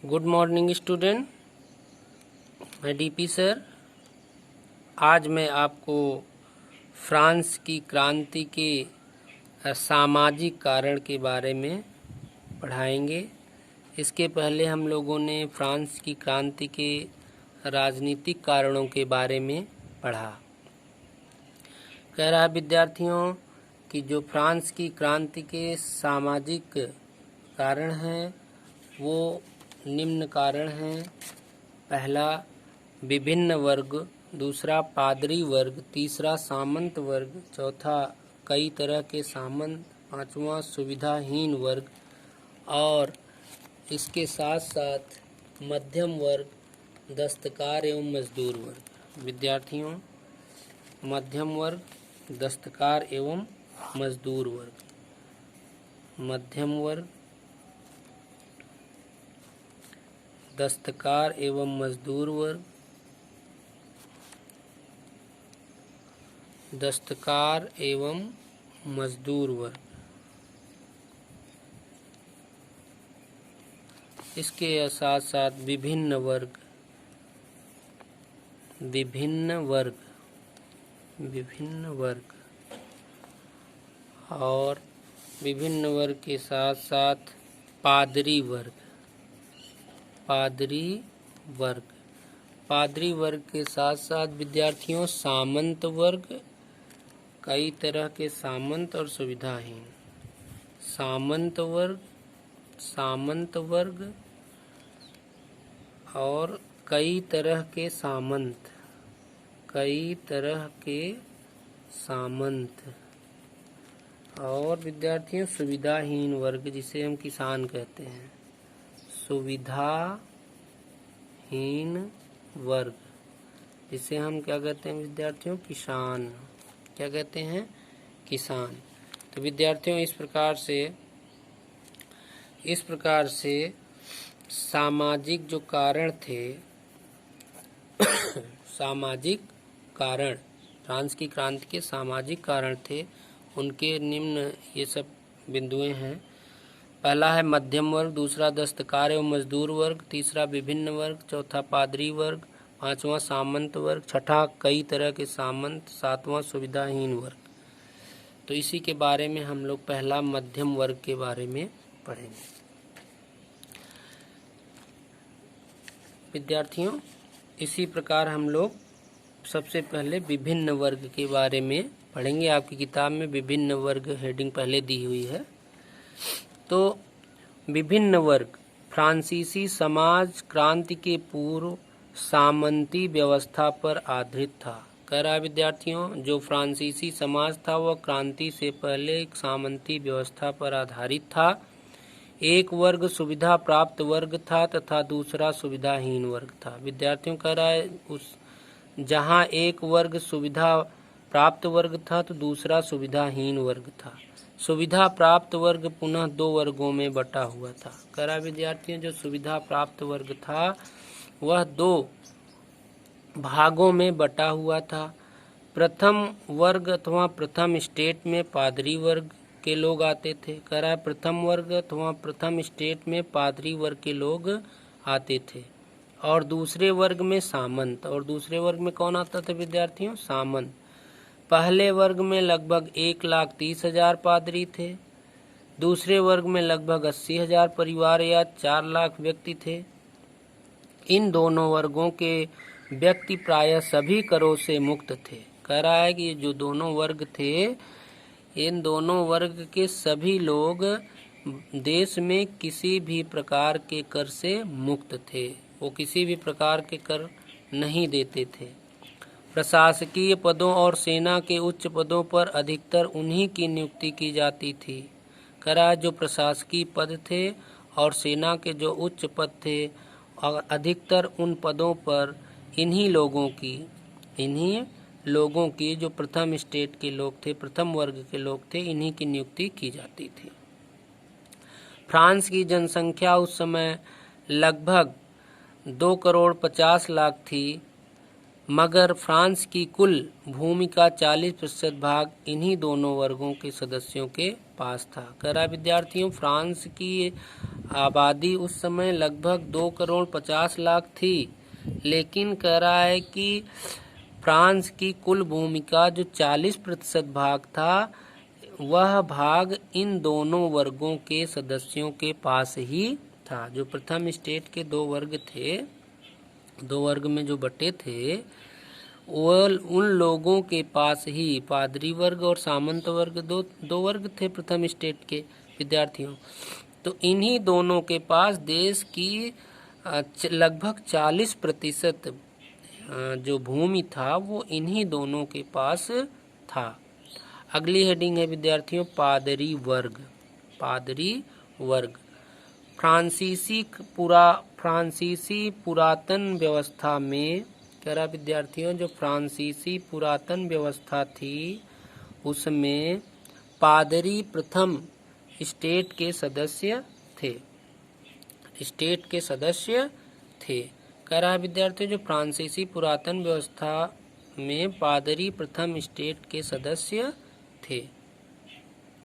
Good morning student, मैं DP sir. आज मैं आपको फ्रांस की क्रांति के सामाजिक कारण के बारे में पढ़ाएंगे। इसके पहले हम लोगों ने फ्रांस की क्रांति के राजनीतिक कारणों के बारे में पढ़ा। कह रहा है विद्यार्थियों कि जो फ्रांस की क्रांति के सामाजिक कारण हैं वो निम्न कारण हैं। पहला विभिन्न वर्ग, दूसरा पादरी वर्ग, तीसरा सामंत वर्ग, चौथा कई तरह के सामंत, पांचवा सुविधाहीन वर्ग और इसके साथ साथ मध्यम वर्ग, दस्तकार एवं मजदूर वर्ग। विद्यार्थियों, मध्यम वर्ग, दस्तकार एवं मजदूर वर्ग, मध्यम वर्ग, दस्तकार एवं मजदूर वर्ग, दस्तकार एवं मजदूर वर्ग। इसके साथ साथ विभिन्न वर्ग, विभिन्न वर्ग, विभिन्न वर्ग और विभिन्न वर्ग के साथ साथ पादरी वर्ग, पादरी वर्ग, पादरी वर्ग के साथ साथ विद्यार्थियों सामंत वर्ग, कई तरह के सामंत और सुविधाहीन, सामंत वर्ग, सामंत वर्ग और कई तरह के सामंत, कई तरह के सामंत और विद्यार्थियों सुविधाहीन वर्ग जिसे हम किसान कहते हैं, सुविधाहीन वर्ग जिसे हम क्या कहते हैं विद्यार्थियों? किसान। क्या कहते हैं? किसान। तो विद्यार्थियों इस प्रकार से सामाजिक जो कारण थे सामाजिक कारण, फ्रांस की क्रांति के सामाजिक कारण थे, उनके निम्न ये सब बिंदुएं हैं। पहला है मध्यम वर्ग, दूसरा दस्तकार एवं मजदूर वर्ग, तीसरा विभिन्न वर्ग, चौथा पादरी वर्ग, पांचवा सामंत वर्ग, छठा कई तरह के सामंत, सातवां सुविधाहीन वर्ग। तो इसी के बारे में हम लोग पहला मध्यम वर्ग के बारे में पढ़ेंगे। विद्यार्थियों, इसी प्रकार हम लोग सबसे पहले विभिन्न वर्ग के बारे में पढ़ेंगे। आपकी किताब में विभिन्न वर्ग हेडिंग पहले दी हुई है। तो विभिन्न वर्ग फ्रांसीसी समाज क्रांति के पूर्व सामंती व्यवस्था पर आधारित था। कह रहा है विद्यार्थियों, जो फ्रांसीसी समाज था वह क्रांति से पहले एक सामंती व्यवस्था पर आधारित था। एक वर्ग सुविधा प्राप्त वर्ग था तथा दूसरा सुविधाहीन वर्ग था। विद्यार्थियों कह रहा है उस जहाँ एक वर्ग सुविधा प्राप्त वर्ग था तो दूसरा सुविधाहीन वर्ग था। सुविधा प्राप्त वर्ग पुनः दो वर्गों में बटा हुआ था। कह रहा विद्यार्थियों, जो सुविधा प्राप्त वर्ग था वह दो भागों में बटा हुआ था। प्रथम वर्ग अथवा प्रथम स्टेट में पादरी वर्ग के लोग आते थे। कह रहा है प्रथम वर्ग अथवा प्रथम स्टेट में पादरी वर्ग के लोग आते थे और दूसरे वर्ग में सामंत। और दूसरे वर्ग में कौन आता था विद्यार्थियों? सामंत। पहले वर्ग में लगभग 1,30,000 पादरी थे, दूसरे वर्ग में लगभग 80,000 परिवार या 4 लाख व्यक्ति थे। इन दोनों वर्गों के व्यक्ति प्रायः सभी करों से मुक्त थे। कह रहा है कि जो दोनों वर्ग थे, इन दोनों वर्ग के सभी लोग देश में किसी भी प्रकार के कर से मुक्त थे। वो किसी भी प्रकार के कर नहीं देते थे। प्रशासकीय पदों और सेना के उच्च पदों पर अधिकतर उन्हीं की नियुक्ति की जाती थी। कह रहा है जो प्रशासकीय पद थे और सेना के जो उच्च पद थे और अधिकतर उन पदों पर इन्हीं लोगों की जो प्रथम स्टेट के लोग थे, प्रथम वर्ग के लोग थे, इन्हीं की नियुक्ति की जाती थी। फ्रांस की जनसंख्या उस समय लगभग 2,50,00,000 थी मगर फ्रांस की कुल भूमि का 40% भाग इन्हीं दोनों वर्गों के सदस्यों के पास था। कह रहा विद्यार्थियों, फ्रांस की आबादी उस समय लगभग 2,50,00,000 थी, लेकिन कह रहा है कि फ्रांस की कुल भूमि का जो 40% भाग था, वह भाग इन दोनों वर्गों के सदस्यों के पास ही था। जो प्रथम स्टेट के 2 वर्ग थे, 2 वर्ग में जो बटे थे, वो उन लोगों के पास ही, पादरी वर्ग और सामंत वर्ग, दो वर्ग थे प्रथम स्टेट के विद्यार्थियों। तो इन्हीं दोनों के पास देश की लगभग 40% जो भूमि था वो इन्हीं दोनों के पास था। अगली हेडिंग है विद्यार्थियों पादरी वर्ग। पादरी वर्ग फ्रांसीसी पुरातन व्यवस्था में, कह रहा विद्यार्थियों, जो फ्रांसीसी पुरातन व्यवस्था थी उसमें पादरी प्रथम स्टेट के सदस्य थे। स्टेट के सदस्य थे। कह रहा विद्यार्थियों, जो फ्रांसीसी पुरातन व्यवस्था में पादरी प्रथम स्टेट के सदस्य थे।